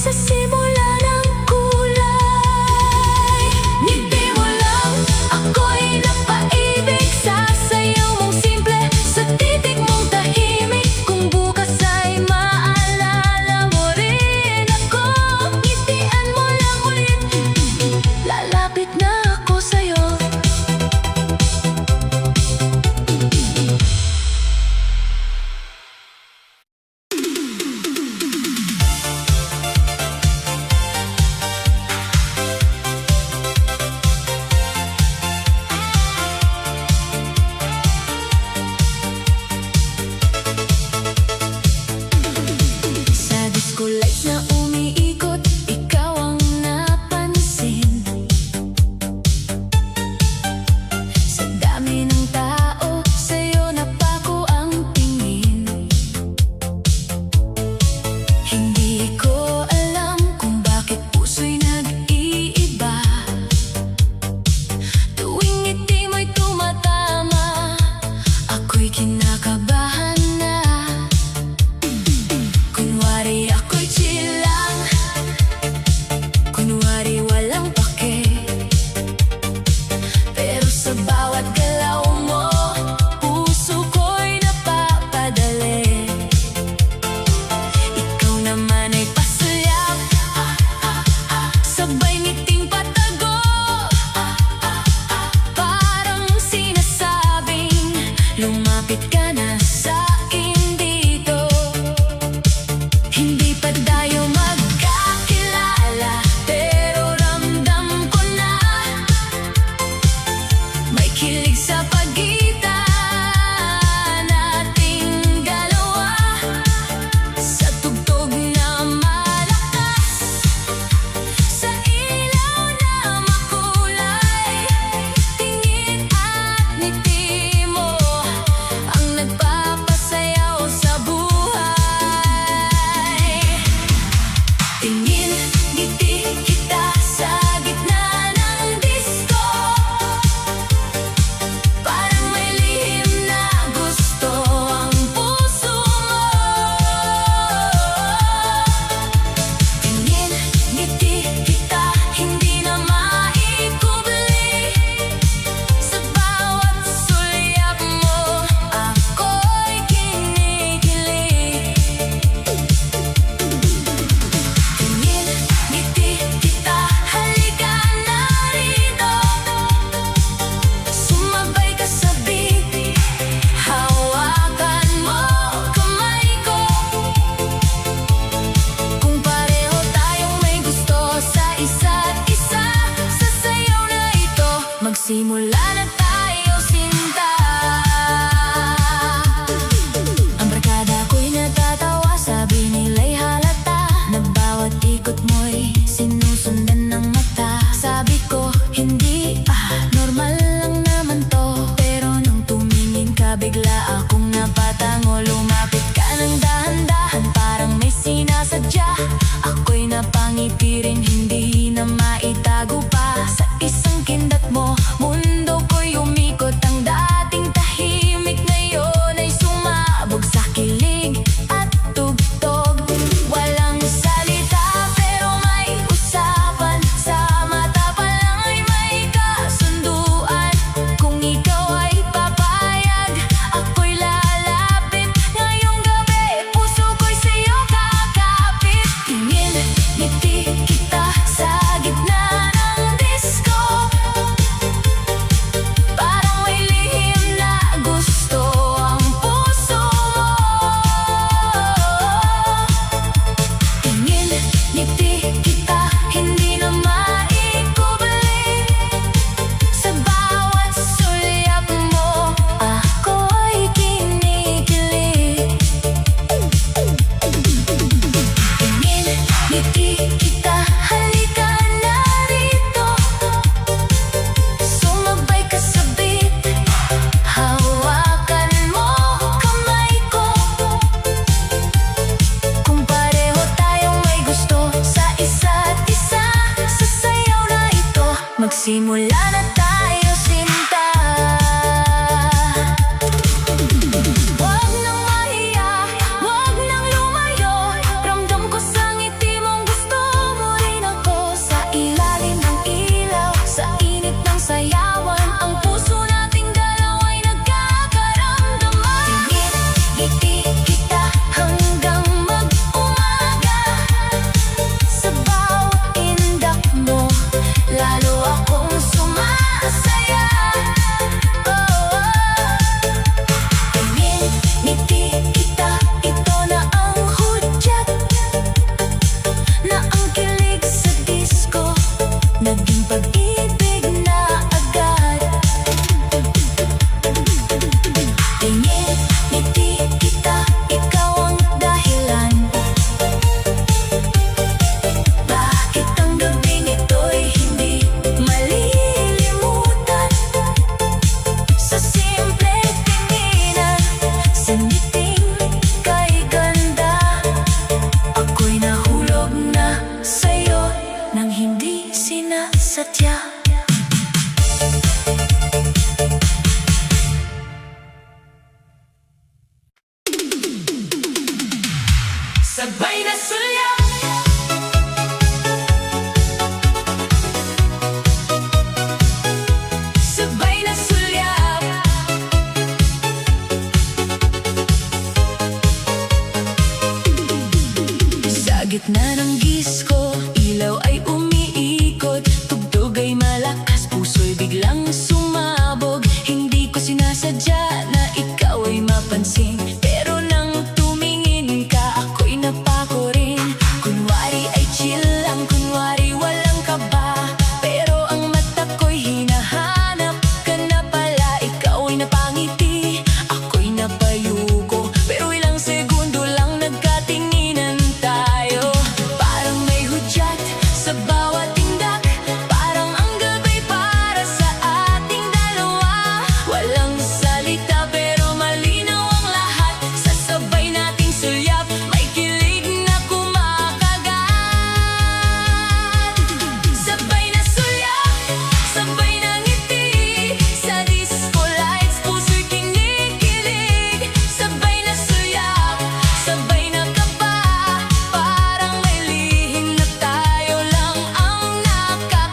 sa simula ng kulay. Ngiti mo lang, ako'y napaibig sa sayaw mong simple, sa titig mong tahimik. Kung bukas ay maalala mo rin ako, ngitian mo lang ulit, lalapit na ako sa'yo. Sa disco lights na umiikot, ikaw ang napansin. Sa dami ng tao, sa'yo napako ang tingin. Hindi ko alam kung bakit puso'y nag-iiba. Tuwing ngiti mo'y tumatama, ako'y kinakabahan na. Kunwari ako'y chill lang, kunwari walang pake. Pero sa bawat galaw mo, puso ko'y napapadali. Ikaw naman ay pasayap, sabay ngiting patago. Parang sinasabing, lumapit ka na sa'kin dito. Hindi pa tayo magkakilala, pero ramdam ko na may kilig sa pagitan nating dalawa. Sa tugtog na malakas, sa ilaw na makulay, tingin at ngiti mo ang nagpapasayaw sa buhay. Tingin, ngiti kita sa gitna ng disco, parang may lihim na gusto ang puso mo. Tingin, ngiti kita, hindi na maikubli. Sa bawat sulyap mo, ako'y kinikilig. Tingin, ngiti kita, halika na rito. Sumabay ka sa beat, hawakan mo kamay ko. Kung pareho tayong may gusto sa isa't isa, sa sayaw na ito, magsimula na tayo, sinta. Ang barkada ko'y natatawa, sabi nila'y halata, na bawat ikot mo'y sinusundan ng mata. Sabi ko, hindi, normal lang naman to. Pero nung tumingin ka, bigla akong napatango. Lumapit ka ng dahan-dahan, parang may sinasadya. Ako'y napangiti rin, hindi na maitago pa. Sa isang kindat mo, mundo ko'y umikot. Ang dating tahimik ngayon ay sumabog sa kilig at tugtog. Walang salita pero may usapan, sa mata pa lang ay may kasunduan. Kung ikaw ay papayag, ako'y lalapit. Ngayong gabi, puso ko'y sa'yo kakapit. Tingin, ngiti kita sa gitna ng disco, parang may lihim na gusto ang puso mo. Tingin, ngiti kita, hindi na maikubli. Sa bawat sulyap mo, ako'y kinikilig. Tingin, ngiti kita, halika na rito. Sumabay ka sa beat, hawakan mo kamay ko. Kung pareho tayong may gusto sa isa't isa, sa sayaw na ito, magsimula na tayo, sinta. Wag nang mahiya, wag nang lumayo, ramdam ko sa ngiti mong gusto. sadya. Sabay na sulyap, sabay na sulyap. Sa gitna ng disko, ilaw ay umiikot, tugtog ay malakas, puso'y biglang sumabog. Hindi ko sinasadya na ikaw ay mapansin, pero nang tumingin ka, ako'y napako rin. Kunwari ay chill lang, kunwari walang kaba, pero ang mata ko'y hinahanap ka na pala. Ikaw ay napangiti, ako'y napayuko, pero ilang segundo lang nagkatinginan tayo. Parang may hudyat sa bawat tindak, parang ang gabay para sa ating dalawa. Walang salita pero malinaw ang lahat, sa sabay nating sulyap may kilig na kumakagat. Sabay na sulyap, sabay na ngiti, sa disco lights puso'y kinikilig. Sabay na sulyap, sabay na kaba, parang may lihim na tayo lang ang nakakaalam.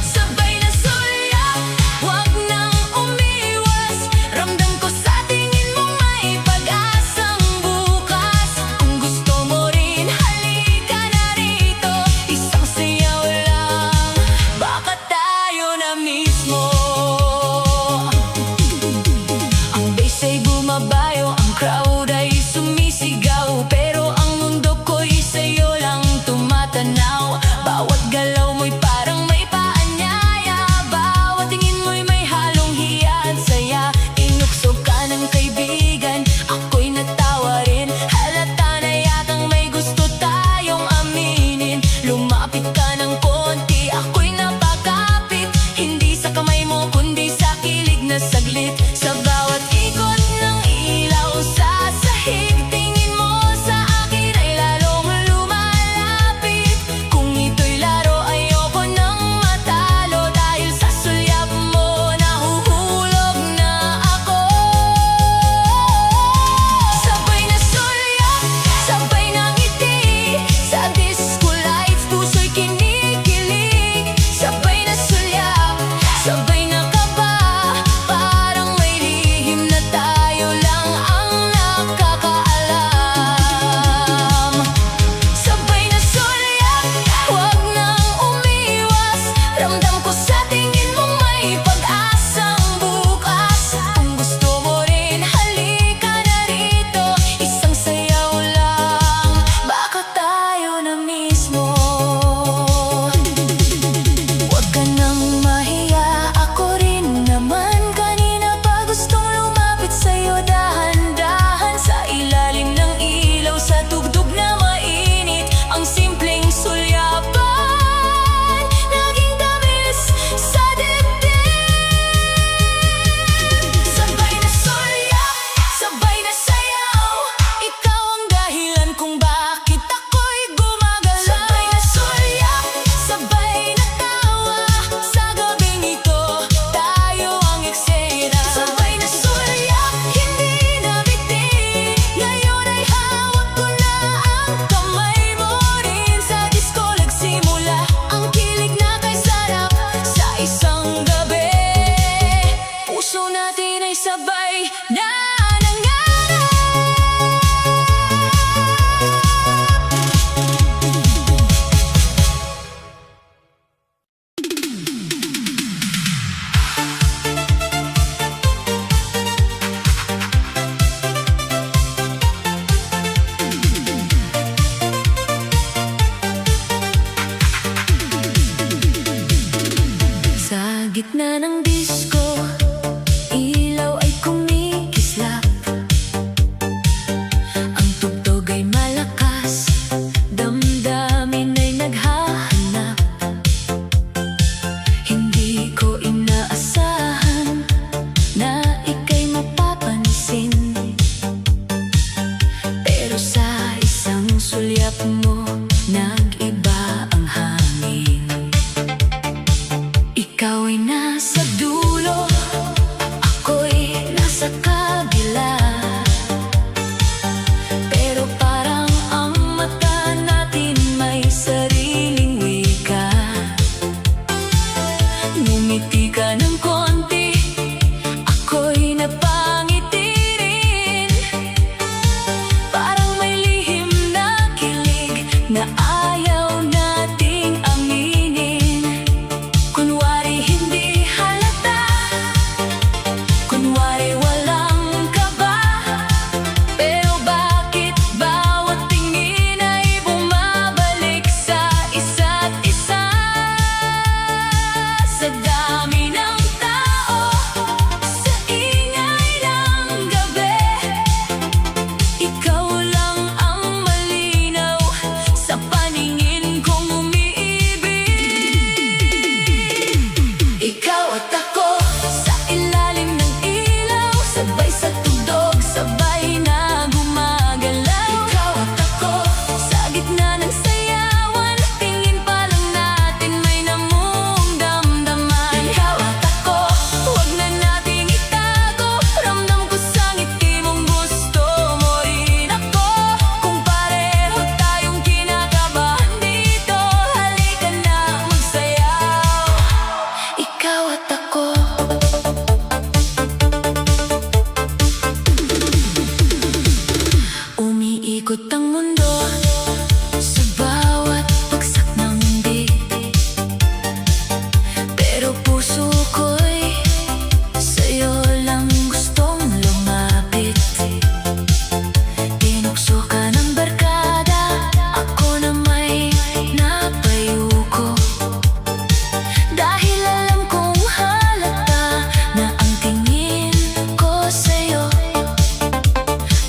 Sabay na sulyap, huwag nang umiwas, ramdam ko sa tingin mo may pag-asang bukas. Kung gusto mo rin, halika na rito, isang sayaw lang, baka tayo na mismo. Ang bass ay bumabayo, ang crowd ay sumisigaw, pero ang mundo ko'y sa'yo lang tumatanaw. Bawat galaw mo'y parang may paanyaya, bawat tingin mo'y may halong hiya at saya. Inuksog ka ng kaibigan, ako'y natawa rin, halata na yatang may gusto tayong aminin. Lumapit ka ng konti, ako'y napakapit, hindi sa kamay mo kundi sa kilig na saglit. Sa bawat ikot ng ilaw sa sahig, tingin mo sa akin ay lalong lumalapit. Kung ito'y laro, ayoko nang matalo, dahil sa sulyap mo nahuhulog na ako. Sabay na sulyap, sabay na ngiti, sa disco lights puso'y kinikilig. Sabay na sulyap, sabay na kaba, parang may lihim na tayo lang ang nakakaalam. Sabay na sulyap, huwag nang umiwas, ramdam ko sa tingin mo may pag-asang bukas. Kung gusto mo rin, halika na rito, isang sayaw lang, baka tayo na mismo. Huwag ka nang mahiya, ako rin naman kanina pa gustong lumapit sa'yo dahan-dahan. Sa ilalim ng ilaw, sa tugtog na mainit, ang simpleng sulyapan naging tamis sa dibdib. Sabay na sulyap, sabay na sayaw, ikaw ang dahilan kung bakit ako'y gumagalaw. Sabay na sulyap, sabay na tawa, sa gabing ito tayo ang eksena. Sabay na sulyap, hindi na bitin, ngayon ay hawak ko na ang kamay mo rin. Sa disco nagsimula ang kilig na kay sarap, sa isang gabi puso natin ay sabay na nangarap. Sa gitna ng disco, ilaw ay kumikislap, ang tugtog ay malakas, damdamin ay naghahanap. Hindi ko inaasahan na ika'y mapapansin, pero sa isang sulyap mo nag-iba ang Ikot ang mundo sa bawat bagsak ng mundi, pero puso ko'y sa'yo lang gustong lumapit. Tinukso ka ng barkada, ako na may napayuko, dahil alam kong halata na ang tingin ko sa'yo.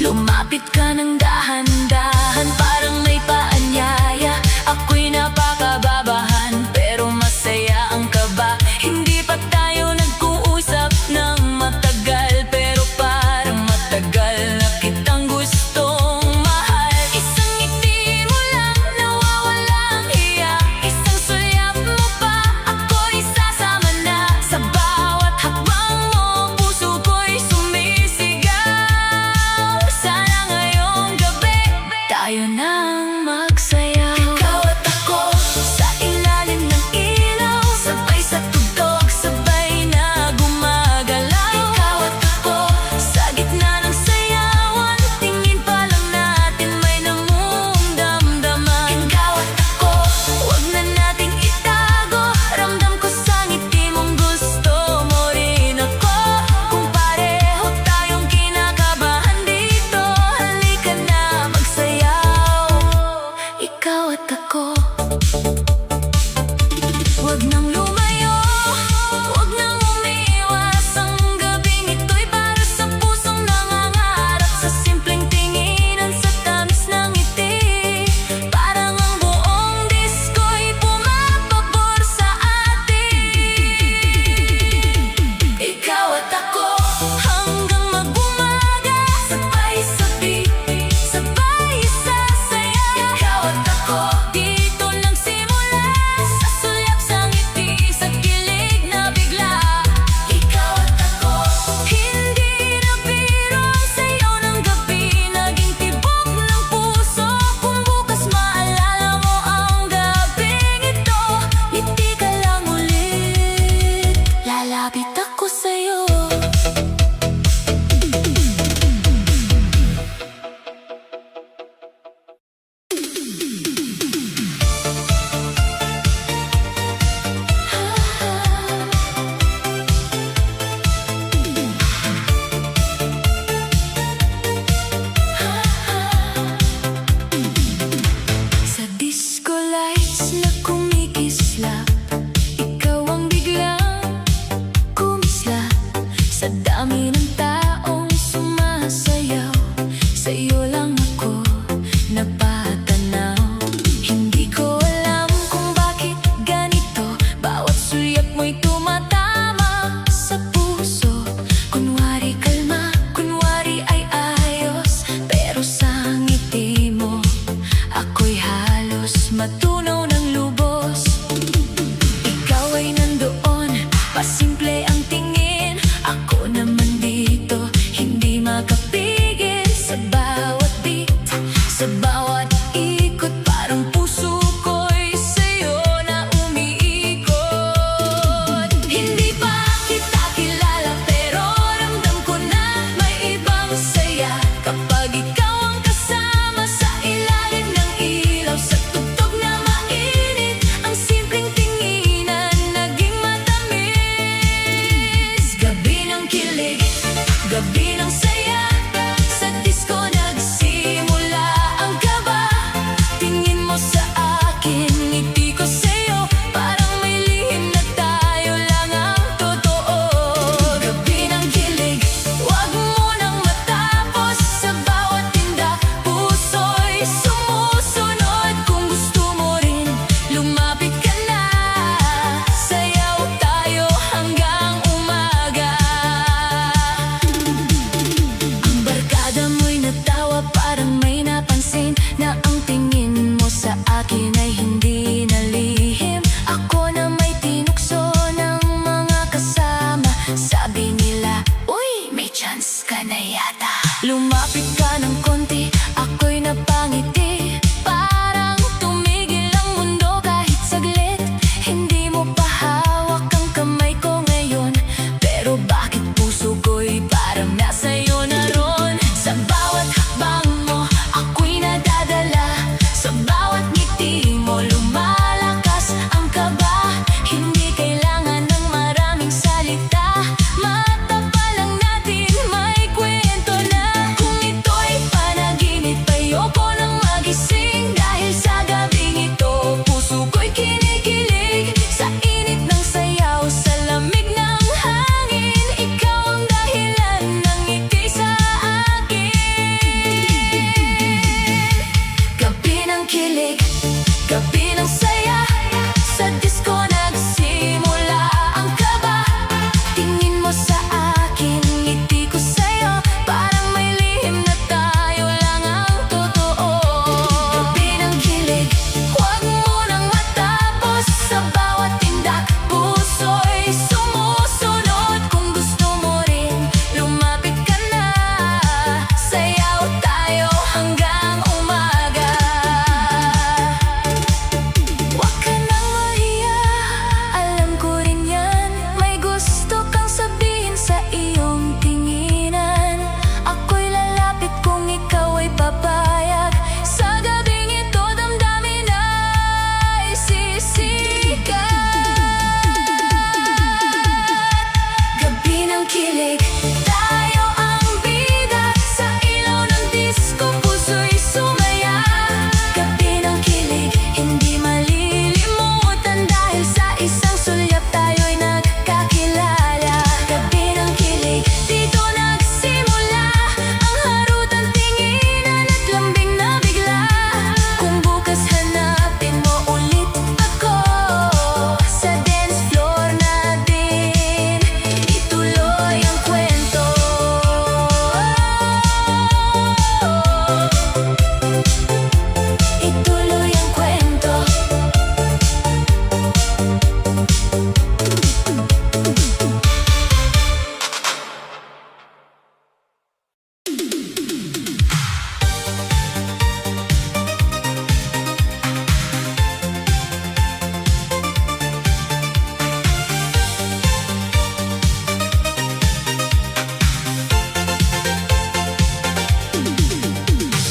Lumapit ka ng dahan-dahan, parang may paanyaya. Ako'y napakababahan, pero masaya ang kaba. Hindi pa tayo nag-uusap ng matagal, pero parang matagal na kitang gustong mahal. Isang ngiti mo lang, nawawalang hiya. Isang sulyap mo pa, ako'y sasama na. Sa bawat hakbang mo, puso ko'y sumisigaw. Sana ngayong gabi, tayo nang magsaya. Ikaw at ako, sa ilalim ng ilaw, sabay sa tugtog, sabay na gumagalaw. Ikaw at ako, sa gitna ng sayawan, tingin pa lang natin may namumdamdaman. Ikaw at ako, huwag na nating itago, ramdam ko sa ngiti mong gusto mo rin ako. Kung pareho tayong kinakabahan dito, halika na magsayaw. Ikaw at ako, huwag nang lumayo, huwag nang umiwas. Ang gabing ito'y para sa pusong nangangarap, sa simpleng tinginan, sa tamis ng ngiti. Parang ang buong disko'y pumapabor sa atin. Ikaw at ako, hanggang mag-umaga, sabay sa beat, sabay sasaya. Ikaw at ako, dito nagsimula, sa sulyap, sa ngiti, sa kilig na bigla. Ikaw at ako, hindi na biro ang sayaw ng gabi, naging tibok ng puso. Kung bukas maalala mo ang gabing ito, ngiti ka lang ulit, lalapit ako sa'yo. Sa disco lights na kumikislap, ikaw ang biglang kumislap. Sa dami ng taong sumasayaw, sa'yo lang ako napatanaw. Hindi ko alam kung bakit ganito, bawat sulyap mo'y tumatama sa puso. Kunwari kalma, kunwari ay ayos, pero sa ngiti mo, ako'y halos matunaw ng lubos. Ikaw ay nandoon, pasimple ang tingin, ako naman dito, hindi makapigil. Sa bawat beat, sa bawat ikot, parang puso ko'y sa'yo na umiikot. Hindi pa kita kilala, pero ramdam ko na may ibang saya kapag ikaw ang kasama sa ilalim ng ilaw. Sa tugtog na mainit, ang simpleng tinginan naging matamis. Gabi ng kilig, gabi ng saya, sa disco nagsimula ang kaba. Tingin mo sa akin, ngiti ko sa'yo, parang may lihim na tayo lang ang totoo. Gabi ng kilig, huwag mo nang matapos, sa bawat tinda, puso'y sumusunod. Kung gusto mo rin, lumapit ka na, sayaw tayo hanggang umaga. Ang barkada mo'y natawa, parang may napansin na ang tingin mo sa akin ay hindi na lihim. Ako na may tinukso ng mga kasama, sabi nila, uy, may chance ka na yata. Lumapit ka ng konti, ako'y napangiti, parang tumigil ang mundo kahit saglit. Hindi mo pa hawak ang kamay ko ngayon, pero bakit puso ko'y parang nasa'yo na ron. Sa bawat hakbang mo, ako'y nadadala. magising dahil sa gabing ito. Puso ko'y kinikilig sa init ng sayaw, sa lamig ng hangin. Ikaw ang dahilan ng ngiti sa akin. Gabi ng kilig, gabi ng saya, sa disco nagsimula ang kaba. Tingin mo sa akin, ngiti ko sa'yo, parang may lihim na tayo lang ang totoo. Gabi ng kilig, huwag mo nang matapos. Sa bawat tindak, puso'y sumusunod. Kung gusto mo rin, lumapit ka na. Sayaw tayo hanggang umaga. Huwag ka nang mahiya, alam ko rin yan. May gusto kang sabihin sa iyong tinginan. Ako'y lalapit kung ikaw ay papayag. Sa gabing ito, damdamin ay sisikat. Gabi ng kilig, tayo ang bida. Sa ilaw ng disco, puso'y sumaya. Gabi ng kilig, hindi malilimutan dahil sa isang sulyap tayo'y nagkakilala. Gabi ng kilig, dito nagsimula ang harutan, tinginan at lambing na bigla. Kung bukas hanapin mo ulit ako, sa dance floor natin ituloy ang kwento. Ituloy ang kwento.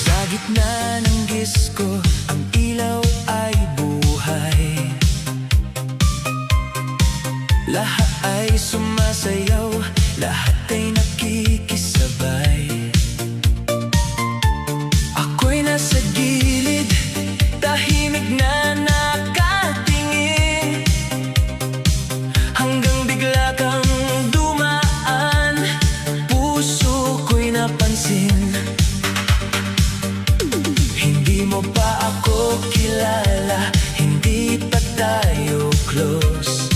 Sa gitna ng disco, ang ilaw ay buhay. Lahat ay sumasayaw, lahat ay nakikisabay. Ako'y nasa gilid, tahimik na nakatingin, hanggang bigla kang dumaan. Puso ko'y napansin. Hindi mo pa ako kilala, hindi pa tayo close,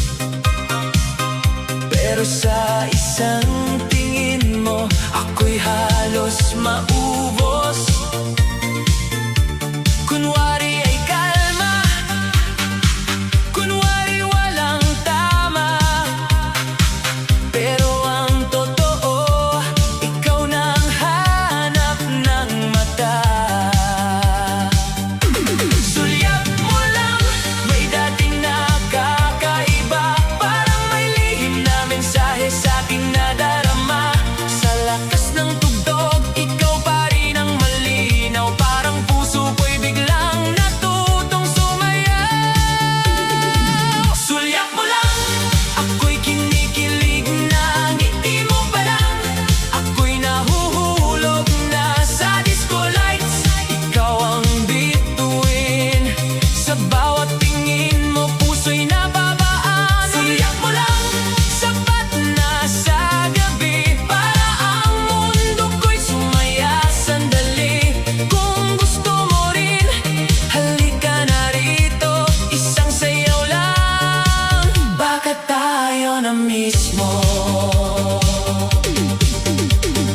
pero sa isang tingin mo, ako'y halos maubos. Kunwari ay kalma, kunwari walang tama, pero ang totoo, ikaw nang hanap ng mata. Sulyap mo lang, may dating nakakaiba, parang may lihim na mensahe sa'king nadarama. Sa lakas ng tugtog, ikaw pa rin ang malinaw, parang puso ko'y biglang natutong sumayaw. Sulyap mo lang, ako'y kinikilig na, ngiti mo pa lang, ako'y nahuhulog na sa disco lights. Ikaw ang bituin, sa bawat tingin mo, puso'y nababaan. Sulyap mo lang, sapat na sa gabi, para ang mundo ko'y sumaya sandali. Kung gusto mo rin, halika na rito, isang sayaw lang, baka tayo na mismo.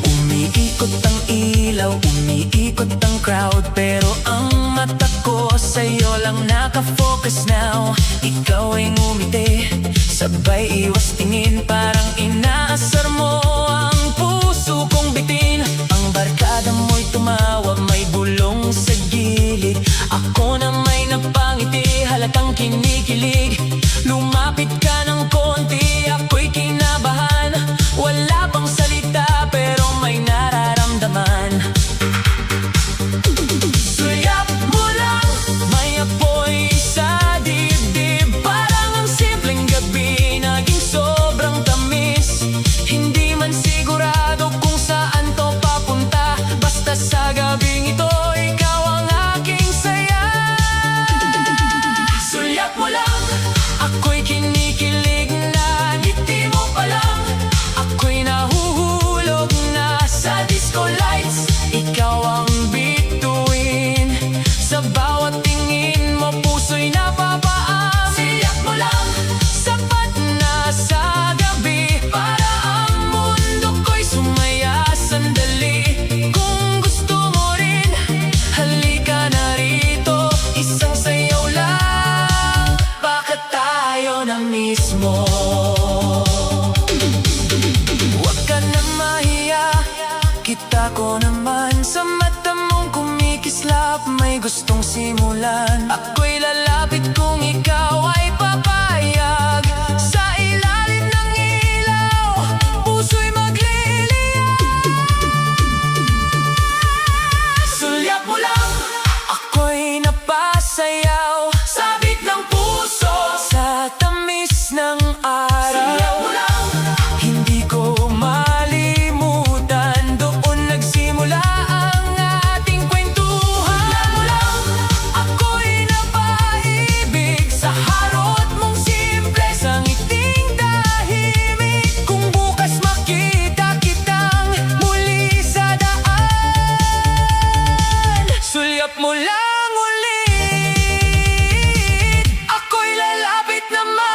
Umiikot ang ilaw, umiikot ang crowd, pero ang mata ko sa'yo lang nakafocus now. Ikaw ay ngumiti, sabay iwas tingin, parang inaasar mo ang puso kong bitin. Ang barkada mo'y tumawa, may bulong sa gilid, ako na may napangiti, halatang kinikilig. Lumapit ka ng konti, ako'y kinabahan, wala pang salita pero may nararamdaman. Sulyap mo lang, may apoy sa dibdib, parang ang simpleng gabi naging sobrang tamis. Hindi man sigurado kung saan to papunta, basta sa gabing bawat tingin mo, puso'y napapaam. Siyak mo lang, sapat na sa gabi, para ang mundo ko'y sumaya sandali. Kung gusto mo rin, halika na rito, isang sayaw lang, baka tayo na mismo. Huwag ka na mahiya, kita ko naman sa mata mong kumikislap, may gustong simulan. Ako'y lalapit kung ikaw ay papayag, sa ilalim ng ilaw, puso'y magliliyab. Sulyap mo lang, ako'y napasayaw, sabit ng puso sa tamis ng araw. Sulyap mo lang, hindi ko malimutan, doon nagsimula ang ating kwentuhan. Sulyap mo lang, ako'y napaibig sa harot mong simple, sa ngiting tahimik. Kung bukas makita kitang muli sa daan, sulyap mo lang ulit, ako'y lalapit naman.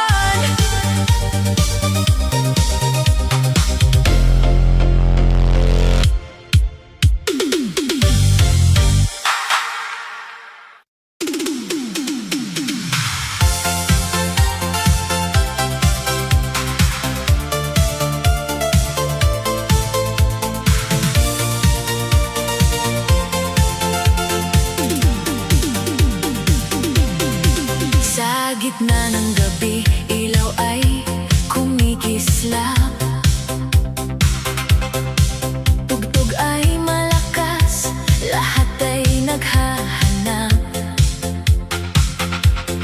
Sa gitna ng gabi, ilaw ay kumikislap, tugtog ay malakas, lahat ay naghahanap.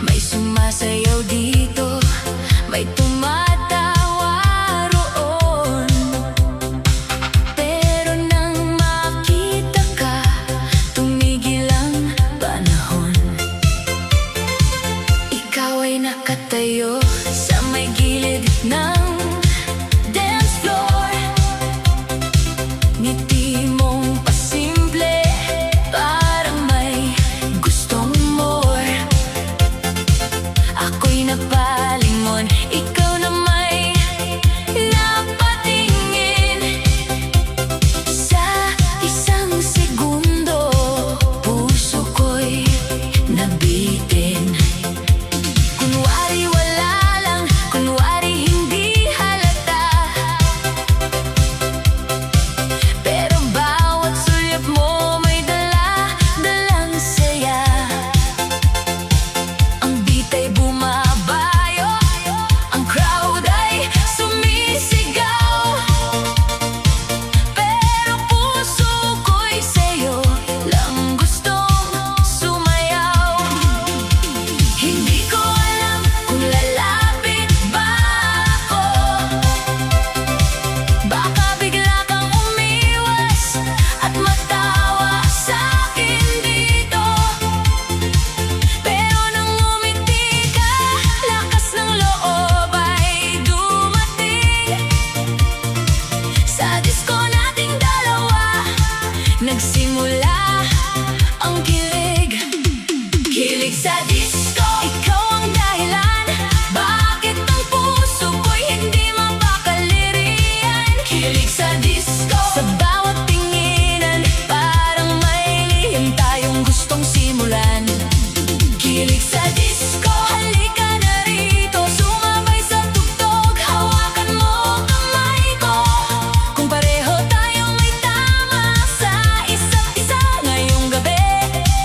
May sumasayaw dito, may tumatawa roon, pero nang makita ka, tumigil ang panahon. Ikaw ay nakatayo sa may gilid ng dance floor, ngiti mong pasimple, parang may gustong more. Ako'y napalingon, ikaw na may napatingin. Sa isang segundo, puso ko'y nabitin. Kunwari wala lang, kunwari hindi halata, pero bawat sulyap mo may dala-dalang saya. Ang beat ay bumabayo, ang crowd ay sumisigaw, pero puso ko'y sa'yo lang gustong sumayaw. Hindi ko alam kung lalapit ba ako, baka bigla kang umiwas at matawa sa'kin dito. Pero nang umiti ka, lakas ng loob ay dumating. Sa disco nating dalawa, nagsimula ang kilig. Kilig sa disco, ikaw ang dahilan, bakit ang puso ko'y hindi mapakalirian. Kilig sa disco, sa bawat tinginan, parang may lihim tayong gustong simulan. Kilig sa disco, halika na rito, sumabay sa tugtog, hawakan mo kamay ko. Kung pareho tayong may tama sa isa't isa, ngayong gabi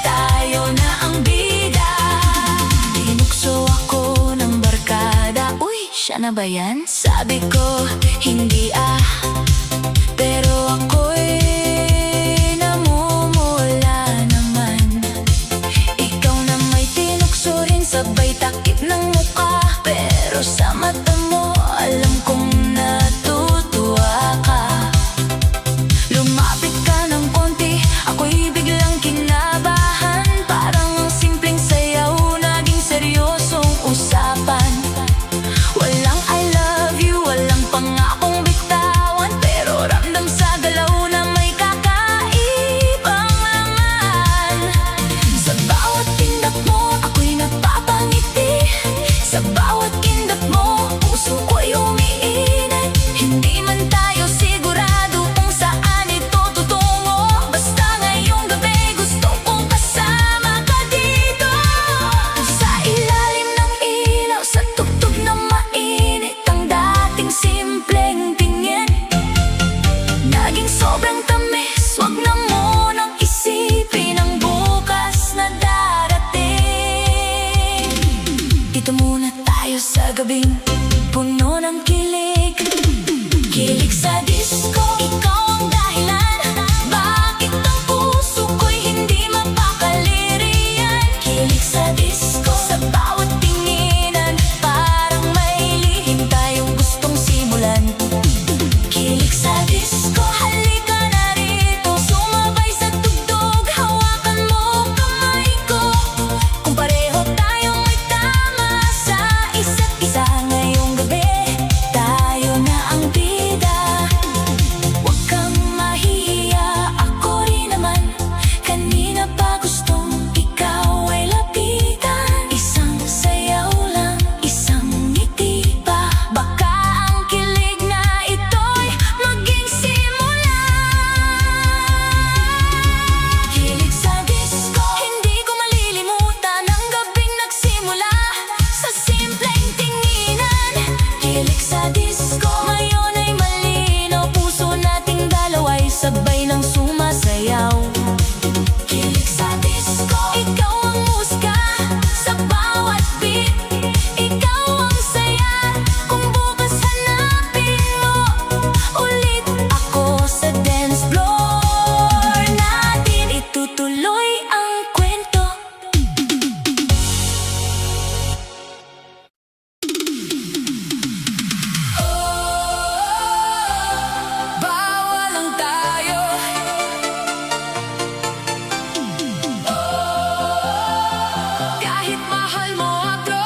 tayo na ang bida. Tinukso ako ng barkada, uy, siya na ba yan? Sabi ko, hindi pero ako'y namumula naman. Ikaw na may tinukso rin, sabay takip ng mukha, pero sa mata mo, alam kong natutuwa ka. Lumapit ka ng konti, ako'y biglang kinabahan, parang ang simpleng sayaw naging seryosong usapan. Walang I love you, walang pangakong bitawan, pero ramdam sa galaw na may kakaibang laman. Sa bawat gabing puno ng kilig. Kilig sa disco, ikaw ang dahilan. Bakit ang puso ko'y hindi mapakaliriyan? Kilig sa disco, sa bawat tinginan, parang may lihim tayong gustong simulan. Kilig sa disco, halika na rito, sumabay sa tugtog, hawakan mo kamay ko. Kung pareho tayong may tama sa isa't isa, ngayong gabi tayo na ang bida. Huwag kang mahihiya, ako rin naman. Kanina pa gustong ikaw ay lapitan. Isang sayaw lang, isang ngiti pa, baka ang kilig na ito'y maging simula. Kilig sa disco, hindi ko malilimutan ang gabing nagsimula sa simpleng tinginan. Kilig sa disco, ngayon ay malinaw, puso nating dalawa'y sabay ng sumasayaw. Kilig sa disco, ikaw ang musika sa bawat beat. Ikaw ang saya, kung bukas hanapin mo ulit ako sa dance floor natin. Itutuloy ang kwento. Bawal lang tayo. Kahit mahal mo ako,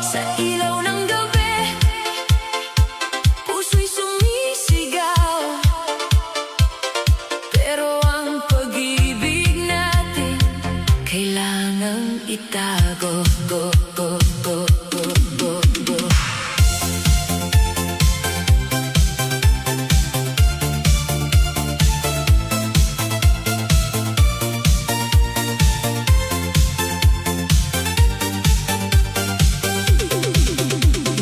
sa ilaw ng gabi, puso'y sumisigaw. Pero ang pag-ibig natin kailangang itago. Go, go, go, go, go, go.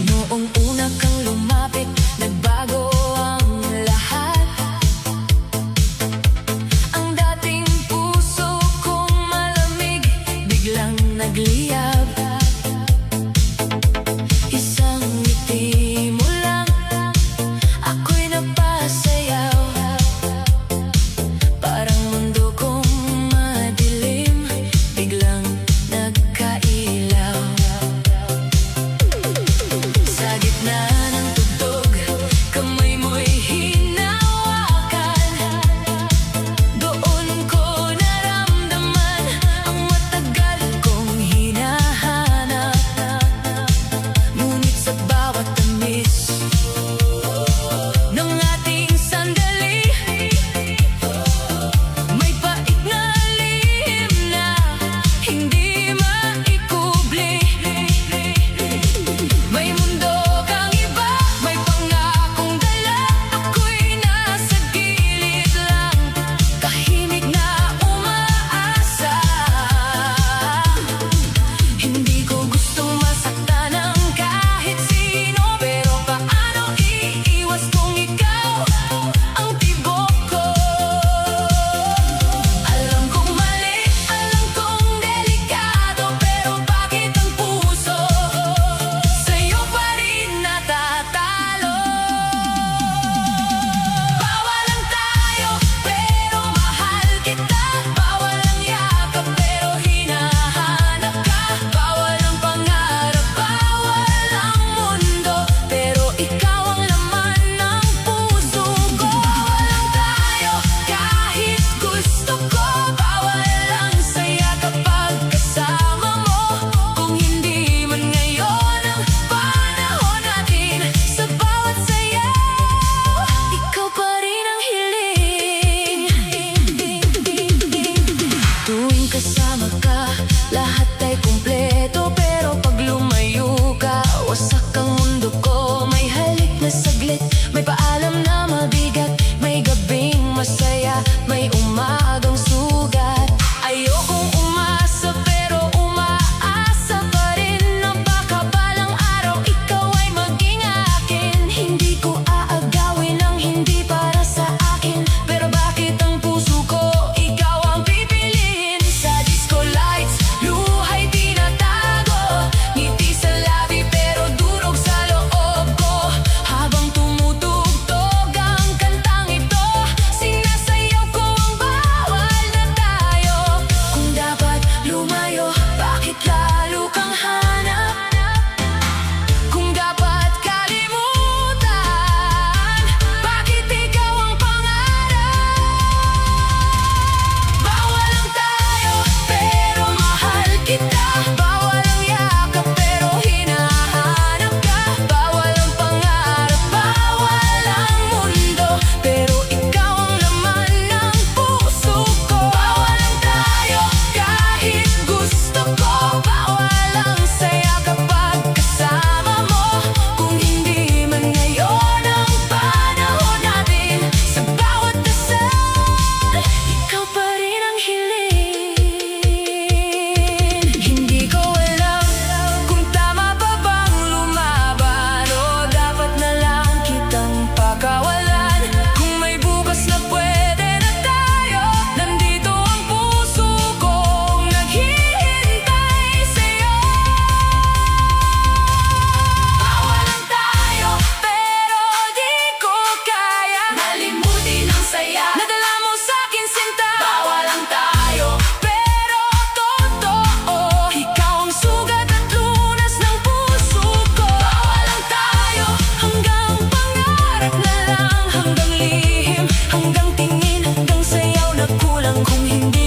Noong una kang lumapit, nagbago ang lahat. Ang dating puso kong malamig, biglang nagliyab. Isang ngiti mo lang, ako'y napasayaw. Parang mundo kong madilim, biglang nagkailaw. Sa gitna ng tugtog, kamay mo'y hinawakan. Doon ko naramdaman ang matagal kong hinahanap. Ngunit sa bawat tamis ng ating sandali, may pait na lihim na hindi maikubli. May mundo kang iba, may pangakong dala, ako'y nasa gilid lang, tahimik na umaasa. Hindi ko gustong masaktan ng kahit sino, pero paano iiwas kung ikaw ang tibok ko? Alam kong mali, alam kong delikado, pero bakit ang puso sa'yo pa rin natatalo? Bawal lang tayo, pero mahal kita. Bawal ang yakap, pero hinahanap ka. Bawal ang pangarap, bawal ang mundo, pero ikaw ang laman ng puso ko. Bawal lang tayo, kahit gusto ko. Bawal ang saya kapag kasama mo. Kung hindi man ngayon ang panahon natin, sa bawat sayaw, ikaw pa rin ang hiling. Tuwing kasama ka, lahat ay kumpleto, pero pag lumayo ka, wasak ang mundo ko. May halik na saglit, may paalam na mabigat, may gabing masaya, may umagang sugat. Ayokong umasa, pero umaasa pa rin na baka balang araw ikaw ay maging akin. Hindi ko aagawin ang hindi para sa akin, pero bakit ang puso ko ikaw ang pipiliin? Sa disco lights, luha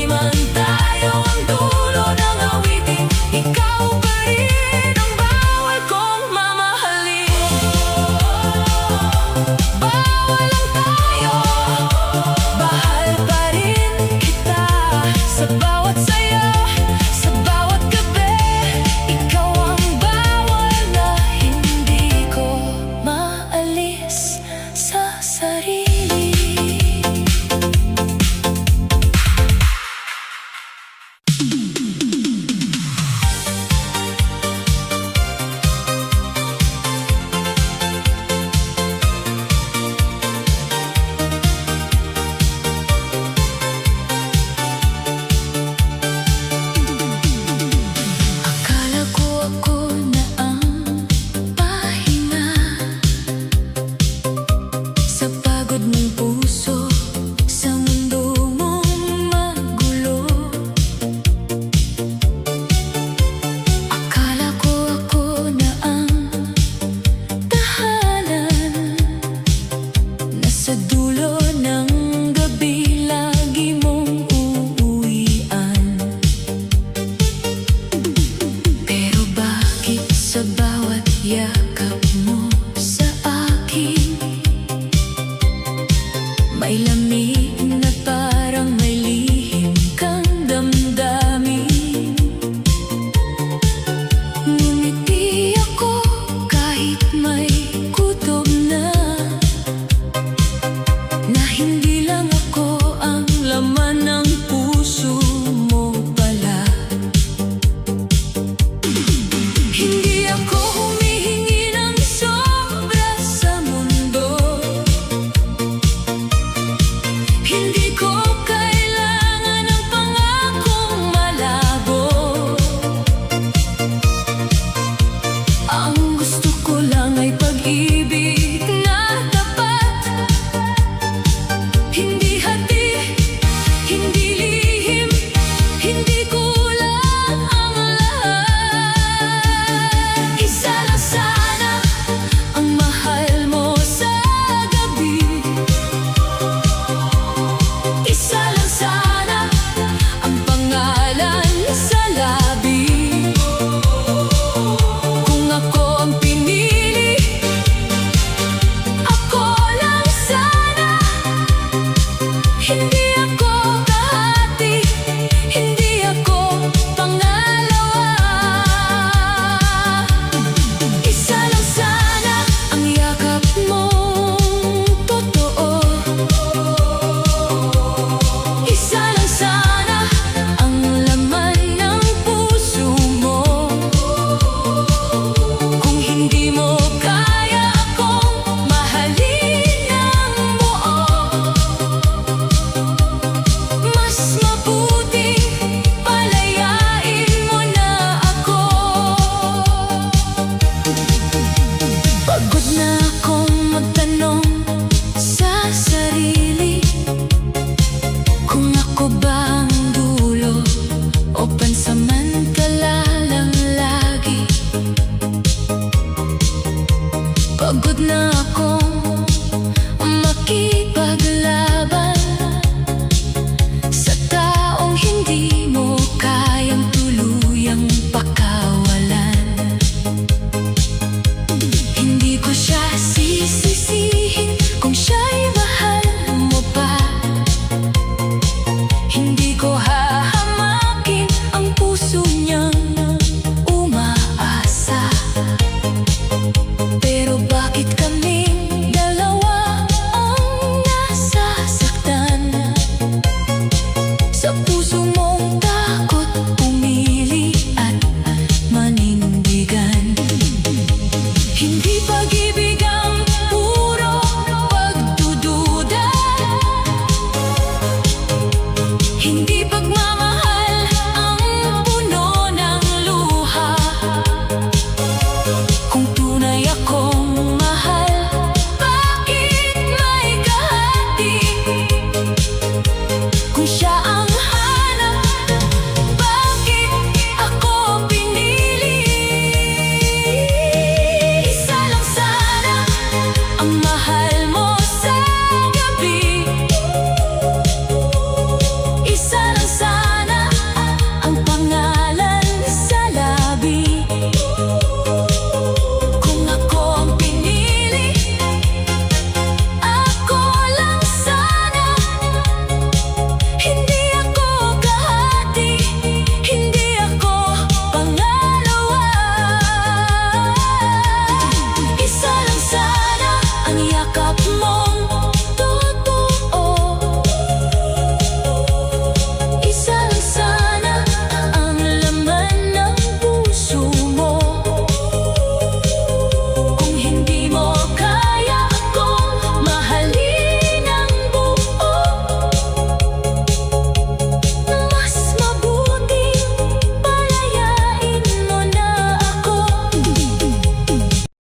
man tayo